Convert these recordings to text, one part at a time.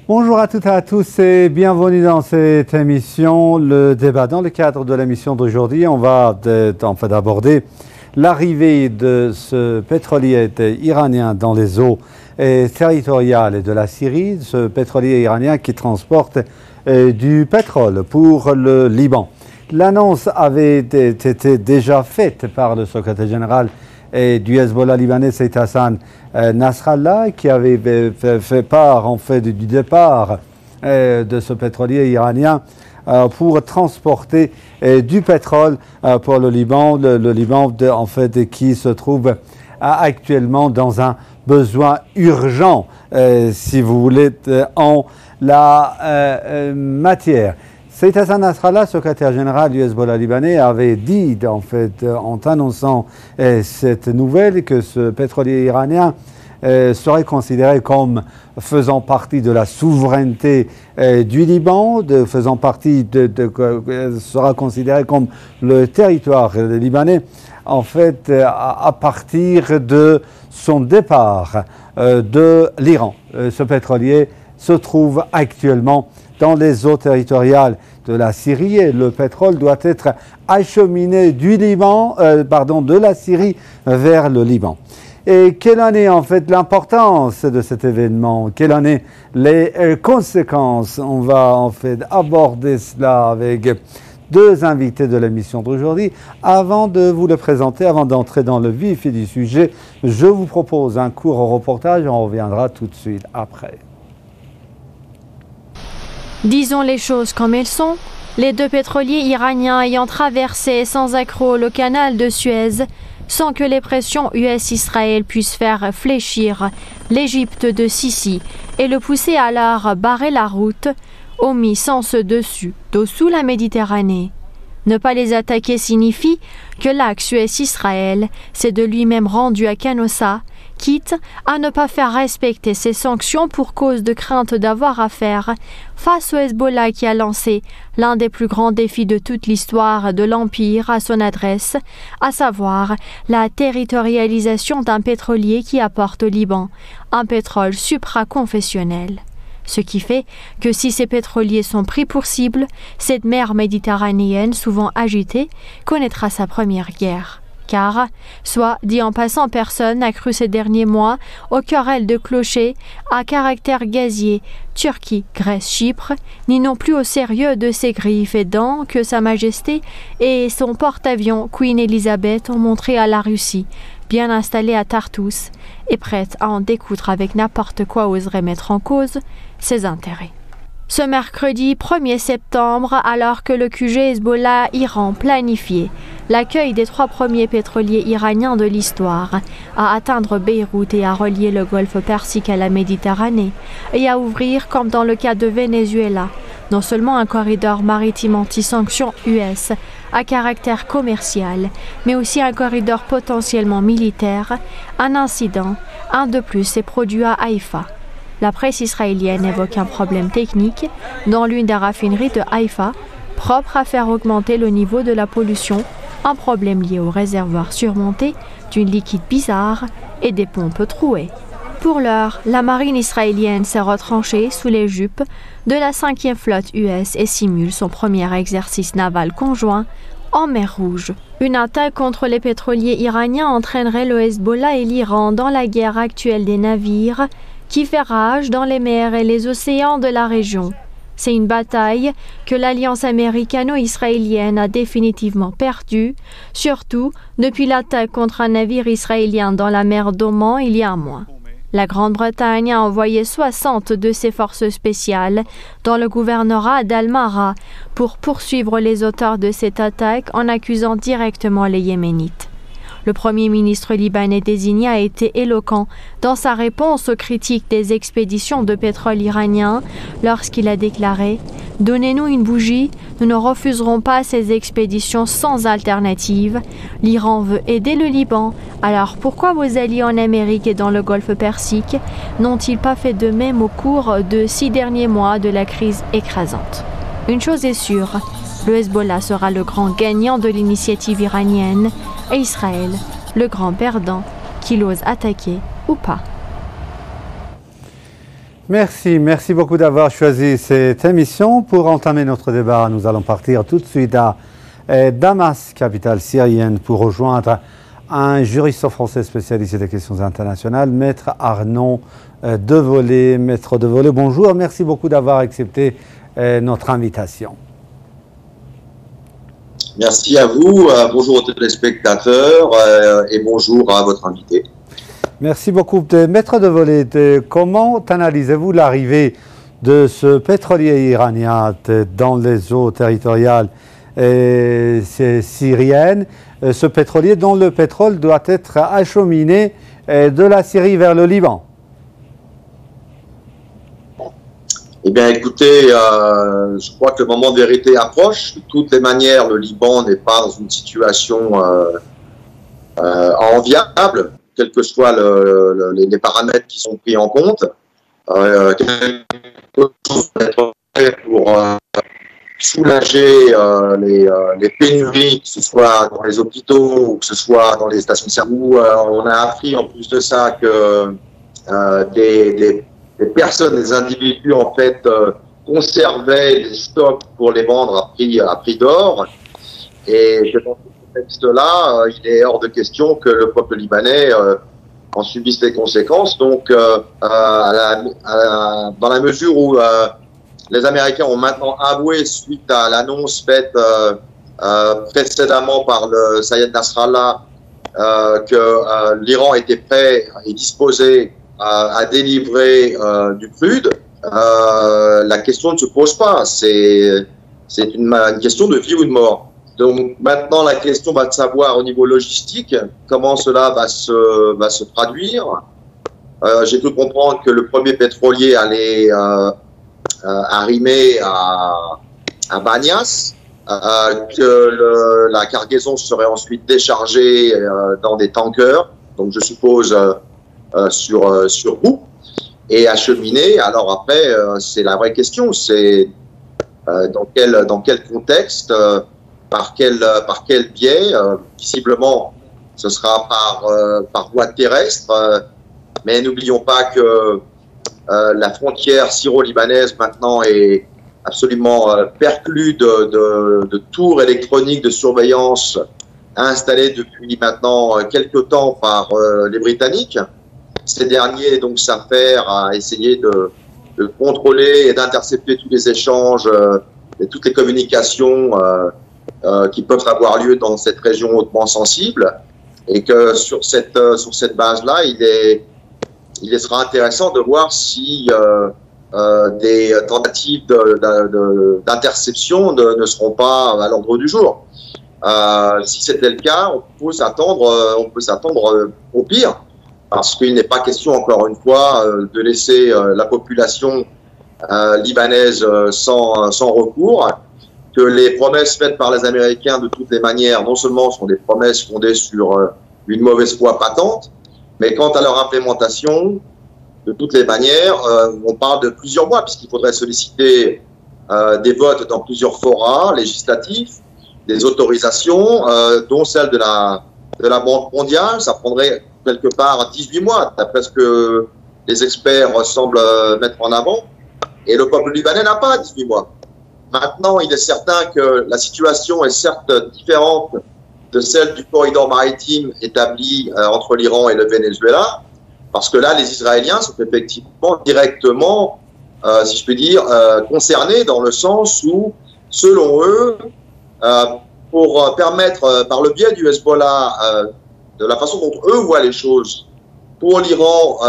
Bonjour à toutes et à tous et bienvenue dans cette émission, le débat. Dans le cadre de l'émission d'aujourd'hui, on va aborder l'arrivée de ce pétrolier iranien dans les eaux territoriales de la Syrie, ce pétrolier iranien qui transporte du pétrole pour le Liban. L'annonce avait été déjà faite par le secrétaire général du Hezbollah libanais, Saïd Hassan Nasrallah, qui avait fait part en fait du départ de ce pétrolier iranien pour transporter du pétrole pour le Liban. Le Liban en fait qui se trouve actuellement dans un besoin urgent, si vous voulez, en la matière. Saïd Hassan Nasrallah, secrétaire général du Hezbollah libanais, avait dit, en fait, en annonçant cette nouvelle, que ce pétrolier iranien serait considéré comme faisant partie de la souveraineté du Liban, sera considéré comme le territoire libanais, en fait, à partir de son départ de l'Iran. Ce pétrolier se trouve actuellement dans les eaux territoriales de la Syrie et le pétrole doit être acheminé de la Syrie vers le Liban. Et quelle en est en fait l'importance de cet événement? Quelles en est les conséquences? On va en fait aborder cela avec deux invités de l'émission d'aujourd'hui. Avant de vous le présenter, avant d'entrer dans le vif du sujet, je vous propose un court reportage et on reviendra tout de suite après. Disons les choses comme elles sont, les deux pétroliers iraniens ayant traversé sans accroc le canal de Suez, sans que les pressions US-Israël puissent faire fléchir l'Égypte de Sisi et le pousser à leur barrer la route, ont mis sens dessus, dessous la Méditerranée. Ne pas les attaquer signifie que l'axe US-Israël s'est de lui-même rendu à Canossa, quitte à ne pas faire respecter ses sanctions pour cause de crainte d'avoir affaire face au Hezbollah qui a lancé l'un des plus grands défis de toute l'histoire de l'Empire à son adresse, à savoir la territorialisation d'un pétrolier qui apporte au Liban un pétrole supraconfessionnel. Ce qui fait que si ces pétroliers sont pris pour cible, cette mer méditerranéenne souvent agitée connaîtra sa première guerre. Car, soit dit en passant, personne n'a cru ces derniers mois aux querelles de clochers à caractère gazier Turquie, Grèce, Chypre, ni non plus au sérieux de ces griffes et dents que Sa Majesté et son porte-avions Queen Elizabeth ont montré à la Russie, bien installée à Tartous et prête à en découdre avec n'importe quoi oserait mettre en cause ses intérêts. Ce mercredi 1er septembre, alors que le QG Hezbollah Iran planifiait l'accueil des 3 premiers pétroliers iraniens de l'histoire à atteindre Beyrouth et à relier le golfe Persique à la Méditerranée et à ouvrir, comme dans le cas de Venezuela, non seulement un corridor maritime anti-sanctions US à caractère commercial, mais aussi un corridor potentiellement militaire, un incident, un de plus, s'est produit à Haïfa. La presse israélienne évoque un problème technique dans l'une des raffineries de Haïfa, propre à faire augmenter le niveau de la pollution, un problème lié au réservoir surmonté d'une liquide bizarre et des pompes trouées. Pour l'heure, la marine israélienne s'est retranchée sous les jupes de la 5e flotte US et simule son premier exercice naval conjoint en mer Rouge. Une attaque contre les pétroliers iraniens entraînerait le Hezbollah et l'Iran dans la guerre actuelle des navires qui fait rage dans les mers et les océans de la région. C'est une bataille que l'alliance américano-israélienne a définitivement perdue, surtout depuis l'attaque contre un navire israélien dans la mer d'Oman il y a un mois. La Grande-Bretagne a envoyé 60 de ses forces spéciales dans le gouvernorat d'Al-Mara pour poursuivre les auteurs de cette attaque en accusant directement les Yéménites. Le Premier ministre libanais désigné a été éloquent dans sa réponse aux critiques des expéditions de pétrole iranien lorsqu'il a déclaré « Donnez-nous une bougie, nous ne refuserons pas ces expéditions sans alternative. L'Iran veut aider le Liban, alors pourquoi vos alliés en Amérique et dans le Golfe Persique n'ont-ils pas fait de même au cours de 6 derniers mois de la crise écrasante ?» Une chose est sûre, le Hezbollah sera le grand gagnant de l'initiative iranienne et Israël, le grand perdant, qu'il ose attaquer ou pas. Merci beaucoup d'avoir choisi cette émission. Pour entamer notre débat, nous allons partir tout de suite à Damas, capitale syrienne, pour rejoindre un juriste français spécialisé des questions internationales, Maître Arnaud Devolé. Maître Devolé, bonjour, merci beaucoup d'avoir accepté notre invitation. Merci à vous, bonjour aux téléspectateurs et bonjour à votre invité. Merci beaucoup. Maître Devolé, comment analysez-vous l'arrivée de ce pétrolier iranien dans les eaux territoriales syriennes, ce pétrolier dont le pétrole doit être acheminé de la Syrie vers le Liban? Eh bien, écoutez, je crois que le moment de vérité approche. De toutes les manières, le Liban n'est pas dans une situation enviable, quels que soient les paramètres qui sont pris en compte. Quelque chose doit être fait pour soulager les pénuries, que ce soit dans les hôpitaux ou que ce soit dans les stations de service. On a appris en plus de ça que des personnes, des individus en fait conservaient des stocks pour les vendre à prix d'or. Et dans ce contexte-là, il est hors de question que le peuple libanais en subisse les conséquences. Donc, dans la mesure où les Américains ont maintenant avoué, suite à l'annonce faite précédemment par le Sayed Nasrallah, que l'Iran était prêt et disposé à délivrer du crude, la question ne se pose pas. C'est une question de vie ou de mort. Donc maintenant, la question va de savoir au niveau logistique comment cela va se traduire. J'ai cru comprendre que le premier pétrolier allait arriver à Banias, que la cargaison serait ensuite déchargée dans des tankers, donc je suppose sur roue, et acheminée. Alors après, c'est la vraie question, c'est dans quel contexte, par quel biais. Visiblement, ce sera par voie terrestre, mais n'oublions pas que la frontière syro-libanaise maintenant est absolument perclue de tours électroniques de surveillance installées depuis maintenant quelques temps par les Britanniques. Ces derniers donc s'affairent à essayer de contrôler et d'intercepter tous les échanges et toutes les communications qui peuvent avoir lieu dans cette région hautement sensible, et que sur cette base-là, il sera intéressant de voir si des tentatives d'interception ne seront pas à l'ordre du jour. Si c'était le cas, on peut s'attendre au pire, parce qu'il n'est pas question, encore une fois, de laisser la population libanaise sans recours, que les promesses faites par les Américains, de toutes les manières, non seulement sont des promesses fondées sur une mauvaise foi patente, mais quant à leur implémentation, de toutes les manières, on parle de plusieurs mois, puisqu'il faudrait solliciter des votes dans plusieurs forats législatifs, des autorisations, dont celle de la Banque mondiale. Ça prendrait quelque part 18 mois, d'après ce que les experts semblent mettre en avant. Et le peuple libanais n'a pas 18 mois. Maintenant, il est certain que la situation est certes différente de celle du corridor maritime établi entre l'Iran et le Venezuela, parce que là, les Israéliens sont effectivement directement, si je puis dire, concernés, dans le sens où, selon eux, pour permettre, par le biais du Hezbollah, de la façon dont eux voient les choses, pour l'Iran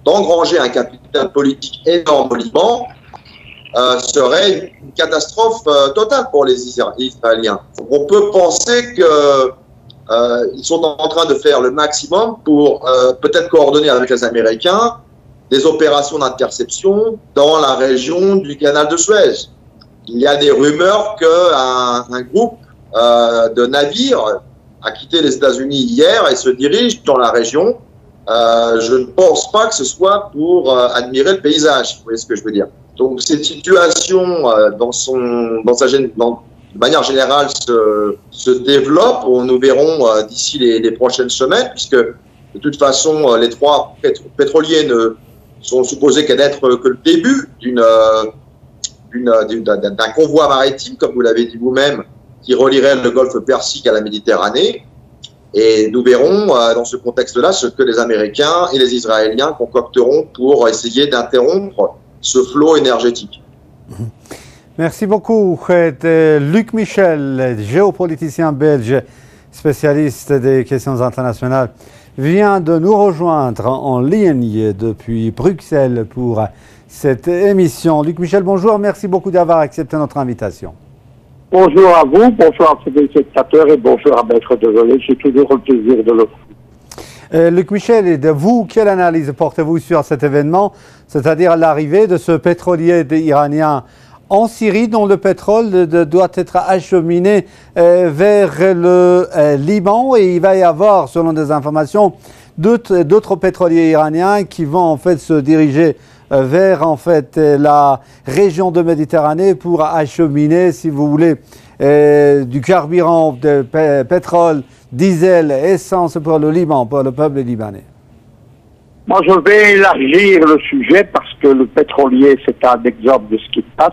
d'engranger un capital politique énorme au Liban, serait une catastrophe totale pour les Israéliens. On peut penser qu'ils sont en train de faire le maximum pour peut-être coordonner avec les Américains des opérations d'interception dans la région du canal de Suez. Il y a des rumeurs qu'un groupe de navires a quitté les États-Unis hier et se dirige dans la région. Je ne pense pas que ce soit pour admirer le paysage, vous voyez ce que je veux dire. Donc cette situation, de manière générale, se développe. Nous verrons d'ici les prochaines semaines, puisque de toute façon, les trois pétroliers ne sont supposés n'être que le début d'un convoi maritime, comme vous l'avez dit vous-même, qui relierait le golfe Persique à la Méditerranée. Et nous verrons dans ce contexte-là ce que les Américains et les Israéliens concocteront pour essayer d'interrompre ce flot énergétique. Merci beaucoup. Luc Michel, géopoliticien belge, spécialiste des questions internationales, vient de nous rejoindre en ligne depuis Bruxelles pour cette émission. Luc Michel, bonjour. Merci beaucoup d'avoir accepté notre invitation. Bonjour à vous, bonjour à tous les spectateurs et bonjour à Maître Develay. J'ai toujours le plaisir de le faire. Luc Michel, et de vous, quelle analyse portez-vous sur cet événement, c'est-à-dire l'arrivée de ce pétrolier iranien en Syrie, dont le pétrole doit être acheminé vers le Liban, et il va y avoir, selon des informations, d'autres pétroliers iraniens qui vont en fait se diriger vers en fait la région de Méditerranée pour acheminer, si vous voulez, du carburant, de pétrole, diesel, essence pour le Liban, pour le peuple libanais. Moi, je vais élargir le sujet parce que le pétrolier, c'est un exemple de ce qui se passe.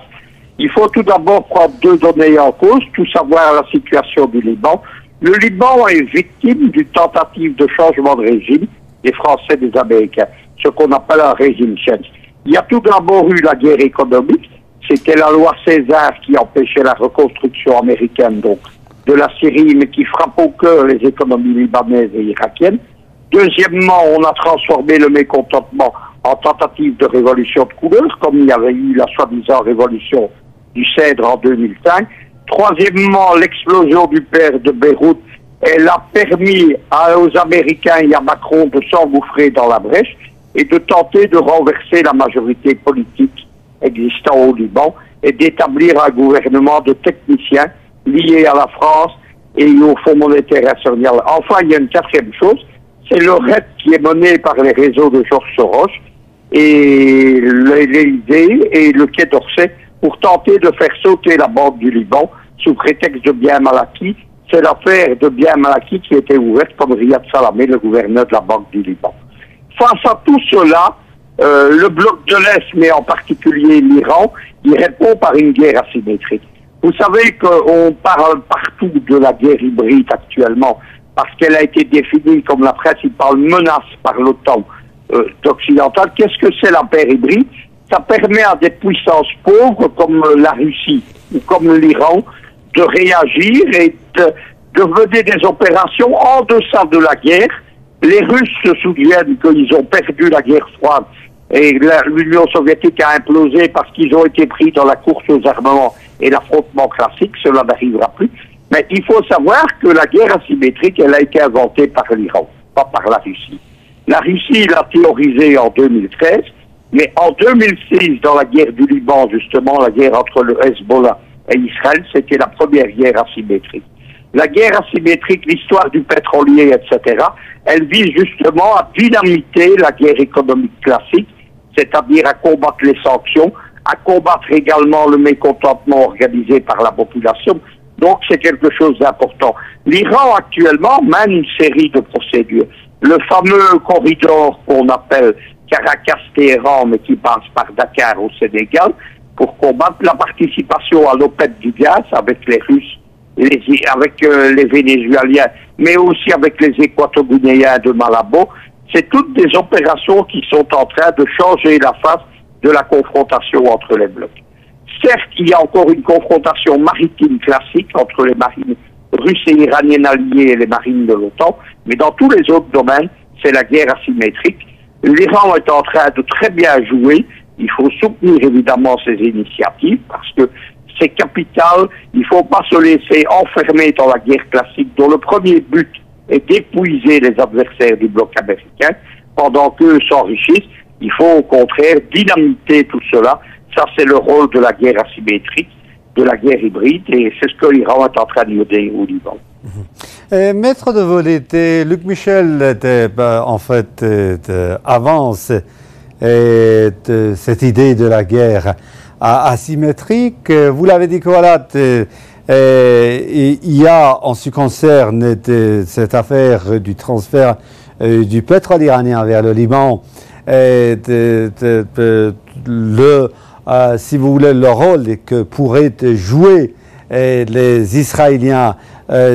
Il faut tout d'abord prendre deux données en cause, tout savoir la situation du Liban. Le Liban est victime d'une tentative de changement de régime des Français et des Américains, ce qu'on appelle un régime change. Il y a tout d'abord eu la guerre économique. C'était la loi César qui empêchait la reconstruction américaine donc de la Syrie, mais qui frappe au cœur les économies libanaises et irakiennes. Deuxièmement, on a transformé le mécontentement en tentative de révolution de couleur, comme il y avait eu la soi-disant révolution du Cèdre en 2005. Troisièmement, l'explosion du père de Beyrouth, elle a permis aux Américains et à Macron de s'engouffrer dans la brèche et de tenter de renverser la majorité politique existant au Liban et d'établir un gouvernement de techniciens liés à la France et au Fonds monétaire international. Enfin, il y a une quatrième chose, c'est le REP qui est mené par les réseaux de Georges Soros et l'Élysée et le Quai d'Orsay pour tenter de faire sauter la Banque du Liban sous prétexte de biens mal acquis. C'est l'affaire de biens mal acquis qui était ouverte comme Riyad Salamé, le gouverneur de la Banque du Liban. Face à tout cela, le bloc de l'Est, mais en particulier l'Iran, il répond par une guerre asymétrique. Vous savez qu'on parle partout de la guerre hybride actuellement, parce qu'elle a été définie comme la principale menace par l'OTAN occidentale. Qu'est-ce que c'est la guerre hybride? Ça permet à des puissances pauvres comme la Russie ou comme l'Iran de réagir et de mener des opérations en deçà de la guerre. Les Russes se souviennent qu'ils ont perdu la guerre froide et l'Union soviétique a implosé parce qu'ils ont été pris dans la course aux armements et l'affrontement classique. Cela n'arrivera plus. Mais il faut savoir que la guerre asymétrique, elle a été inventée par l'Iran, pas par la Russie. La Russie l'a théorisée en 2013, mais en 2006, dans la guerre du Liban, justement, la guerre entre le Hezbollah et Israël, c'était la première guerre asymétrique. La guerre asymétrique, l'histoire du pétrolier, etc., elle vise justement à dynamiter la guerre économique classique, c'est-à-dire à combattre les sanctions, à combattre également le mécontentement organisé par la population. Donc c'est quelque chose d'important. L'Iran actuellement mène une série de procédures. Le fameux corridor qu'on appelle Caracas-Téhéran, mais qui passe par Dakar au Sénégal, pour combattre la participation à l'OPEP du gaz avec les Russes, avec les Vénézuéliens, mais aussi avec les Équato-Guinéens de Malabo. C'est toutes des opérations qui sont en train de changer la face de la confrontation entre les blocs. Certes, il y a encore une confrontation maritime classique entre les marines russes et iraniennes alliées et les marines de l'OTAN, mais dans tous les autres domaines, c'est la guerre asymétrique. L'Iran est en train de très bien jouer. Il faut soutenir évidemment ces initiatives parce que c'est capital. Il ne faut pas se laisser enfermer dans la guerre classique dont le premier but est d'épuiser les adversaires du bloc américain pendant qu'eux s'enrichissent. Il faut au contraire dynamiter tout cela. Ça, c'est le rôle de la guerre asymétrique, de la guerre hybride, et c'est ce que l'Iran est en train de mener au Liban. Maître Develay, Luc Michel en fait avance cette idée de la guerre asymétrique. Vous l'avez dit que voilà, il y a en ce qui concerne cette affaire du transfert du pétrole iranien vers le Liban, si vous voulez, le rôle que pourraient jouer les Israéliens,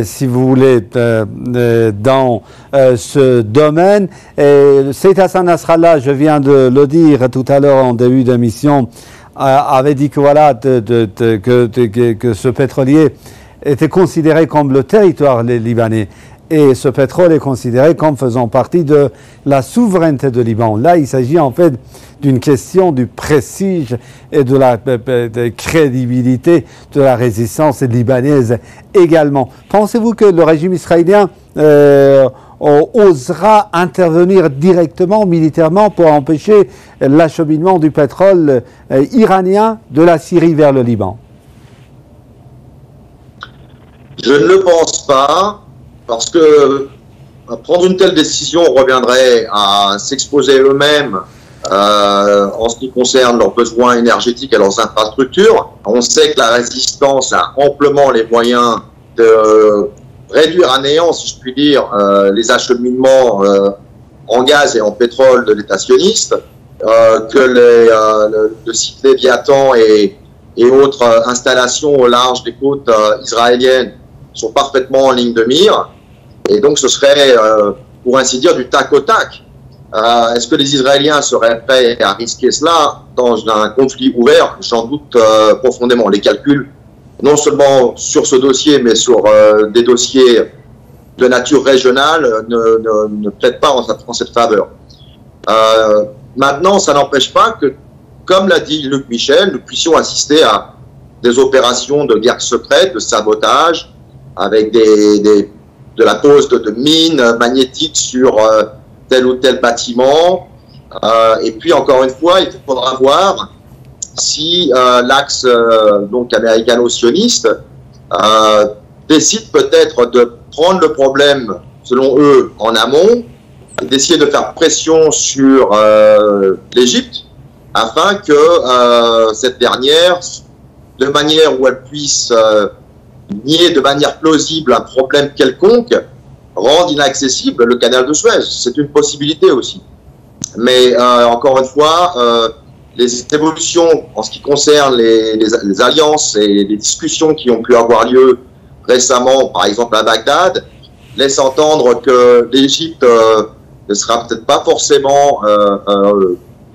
si vous voulez, dans ce domaine. Saïd Hassan Nasrallah, je viens de le dire tout à l'heure en début d'émission, avait dit que voilà que ce pétrolier était considéré comme le territoire libanais. Et ce pétrole est considéré comme faisant partie de la souveraineté de Liban. Là, il s'agit en fait d'une question du prestige et de la crédibilité de la résistance libanaise également. Pensez-vous que le régime israélien osera intervenir directement, militairement, pour empêcher l'acheminement du pétrole iranien de la Syrie vers le Liban? Je ne le pense pas. Parce que prendre une telle décision reviendrait à s'exposer eux-mêmes en ce qui concerne leurs besoins énergétiques et leurs infrastructures. On sait que la résistance a amplement les moyens de réduire à néant, si je puis dire, les acheminements en gaz et en pétrole de l'État sioniste, que le site Léviathan et autres installations au large des côtes israéliennes sont parfaitement en ligne de mire. Et donc, ce serait, pour ainsi dire, du tac au tac. Est-ce que les Israéliens seraient prêts à risquer cela dans un conflit ouvert? J'en doute profondément. Les calculs, non seulement sur ce dossier, mais sur des dossiers de nature régionale, ne plaident pas en cette faveur. Maintenant, ça n'empêche pas que, comme l'a dit Luc Michel, nous puissions assister à des opérations de guerre secrète, de sabotage, avec de la pose de mines magnétiques sur tel ou tel bâtiment. Et puis, encore une fois, il faudra voir si l'axe donc américano-sioniste décide peut-être de prendre le problème, selon eux, en amont, et d'essayer de faire pression sur l'Égypte, afin que cette dernière, de manière où elle puisse nier de manière plausible un problème quelconque, rende inaccessible le canal de Suez. C'est une possibilité aussi. Mais encore une fois, les évolutions en ce qui concerne les alliances et les discussions qui ont pu avoir lieu récemment, par exemple à Bagdad, laissent entendre que l'Égypte ne sera peut-être pas forcément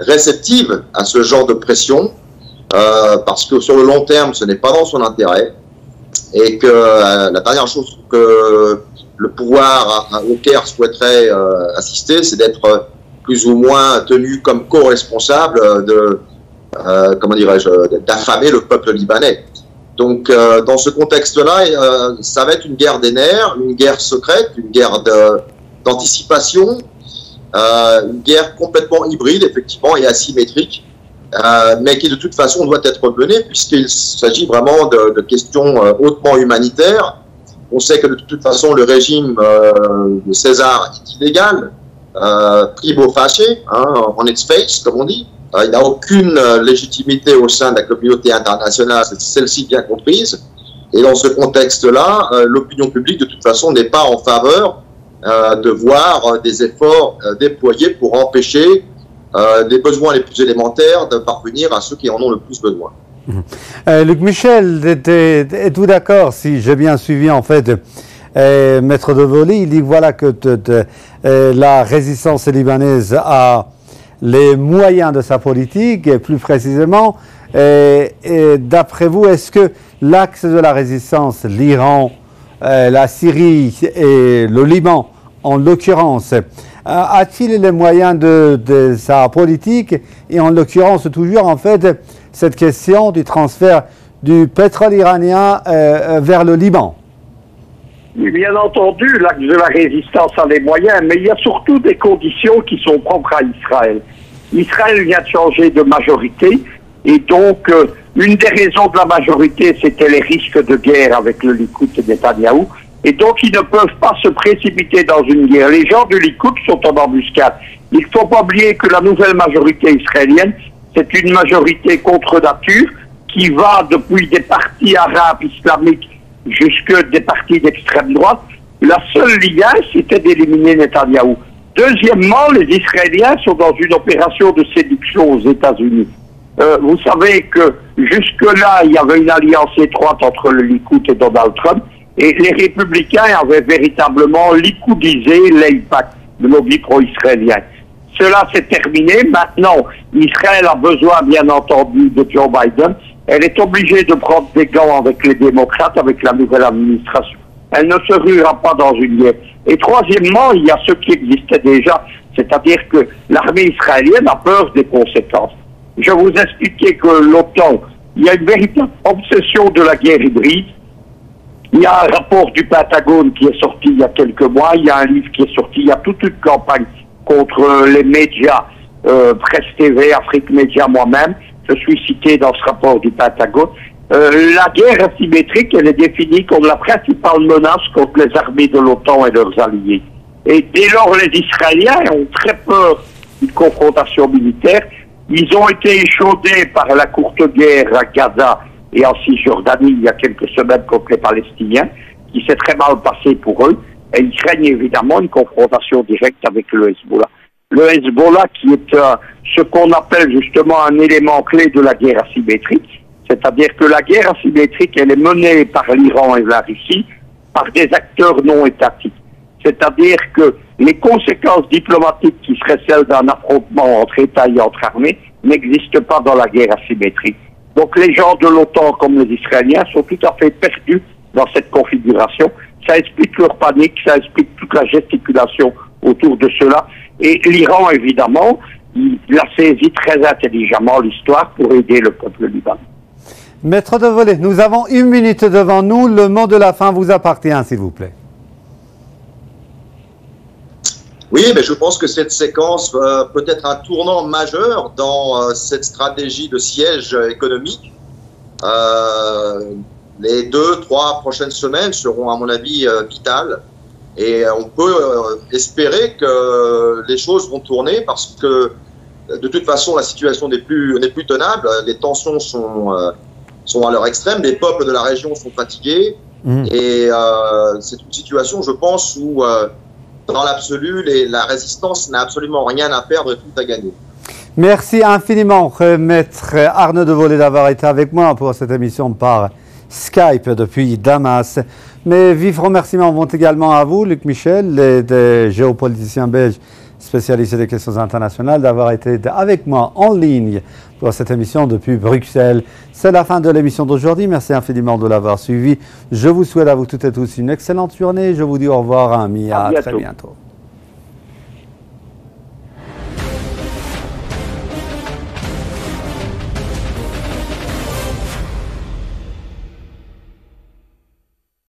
réceptive à ce genre de pression, parce que sur le long terme, ce n'est pas dans son intérêt. Et que la dernière chose que le pouvoir au Caire souhaiterait assister, c'est d'être plus ou moins tenu comme co-responsable comment dirais-je, d'affamer le peuple libanais. Donc, dans ce contexte-là, ça va être une guerre des nerfs, une guerre secrète, une guerre d'anticipation, une guerre complètement hybride, effectivement, et asymétrique. Mais qui de toute façon doit être menée puisqu'il s'agit vraiment de questions hautement humanitaires. On sait que de toute façon le régime de César est illégal, primo facie, on its face, comme on dit. Il n'a aucune légitimité au sein de la communauté internationale, celle-ci bien comprise. Et dans ce contexte-là, l'opinion publique de toute façon n'est pas en faveur de voir des efforts déployés pour empêcher des besoins les plus élémentaires de parvenir à ceux qui en ont le plus besoin. Luc Michel, êtes-vous d'accord, si j'ai bien suivi en fait Maître de Voli, il dit voilà que la résistance libanaise a les moyens de sa politique, et plus précisément, et d'après vous, est-ce que l'axe de la résistance, l'Iran, la Syrie et le Liban, en l'occurrence, a-t-il les moyens de sa politique, et en l'occurrence toujours en fait cette question du transfert du pétrole iranien vers le Liban? Oui, bien entendu, l'axe de la résistance a les moyens, mais il y a surtout des conditions qui sont propres à Israël. Israël vient de changer de majorité, et donc une des raisons de la majorité, c'était les risques de guerre avec le Likoud et Netanyahou. Et donc, ils ne peuvent pas se précipiter dans une guerre. Les gens du Likoud sont en embuscade. Il ne faut pas oublier que la nouvelle majorité israélienne, c'est une majorité contre nature qui va depuis des partis arabes islamiques jusque des partis d'extrême droite. La seule ligne, c'était d'éliminer Netanyahou. Deuxièmement, les Israéliens sont dans une opération de séduction aux États-Unis. Vous savez que jusque-là, il y avait une alliance étroite entre le Likoud et Donald Trump, et les républicains avaient véritablement likoudisé l'impact de lobby pro-israélien. Cela s'est terminé. Maintenant, Israël a besoin, bien entendu, de Joe Biden. Elle est obligée de prendre des gants avec les démocrates, avec la nouvelle administration. Elle ne se ruera pas dans une guerre. Et troisièmement, il y a ce qui existait déjà, c'est-à-dire que l'armée israélienne a peur des conséquences. Je vous expliquais que l'OTAN, il y a une véritable obsession de la guerre hybride. Il y a un rapport du Pentagone qui est sorti il y a quelques mois, il y a un livre qui est sorti, il y a toute une campagne contre les médias, Presse TV, Afrique Média, moi-même. Je suis cité dans ce rapport du Pentagone. La guerre asymétrique, elle est définie comme la principale menace contre les armées de l'OTAN et leurs alliés. Et dès lors, les Israéliens ont très peur d'une confrontation militaire. Ils ont été échaudés par la courte guerre à Gaza et en Cisjordanie il y a quelques semaines contre les Palestiniens, qui s'est très mal passé pour eux. Et ils craignent évidemment une confrontation directe avec le Hezbollah. Le Hezbollah qui est ce qu'on appelle justement un élément clé de la guerre asymétrique. C'est-à-dire que la guerre asymétrique, elle est menée par l'Iran et la Russie, par des acteurs non étatiques. C'est-à-dire que les conséquences diplomatiques qui seraient celles d'un affrontement entre États et entre armées n'existent pas dans la guerre asymétrique. Donc les gens de l'OTAN comme les Israéliens sont tout à fait perdus dans cette configuration. Ça explique leur panique, ça explique toute la gesticulation autour de cela. Et l'Iran, évidemment, il a saisi très intelligemment l'histoire pour aider le peuple libanais. Maître de Volée, nous avons 1 minute devant nous. Le mot de la fin vous appartient, s'il vous plaît. Oui, mais je pense que cette séquence peut être un tournant majeur dans cette stratégie de siège économique. Les 2-3 prochaines semaines seront, à mon avis, vitales. Et on peut espérer que les choses vont tourner parce que, de toute façon, la situation n'est plus tenable. Les tensions sont à leur extrême. Les peuples de la région sont fatigués. Et c'est une situation, je pense, où, dans l'absolu, la résistance n'a absolument rien à perdre et tout à gagner. Merci infiniment, Maître Arnaud de Volée, d'avoir été avec moi pour cette émission par Skype depuis Damas. Mes vifs remerciements vont également à vous, Luc Michel, des géopoliticiens belges spécialistes des questions internationales, d'avoir été avec moi en ligne pour cette émission depuis Bruxelles. C'est la fin de l'émission d'aujourd'hui. Merci infiniment de l'avoir suivi. Je vous souhaite à vous toutes et tous une excellente journée. Je vous dis au revoir, amis. À très bientôt.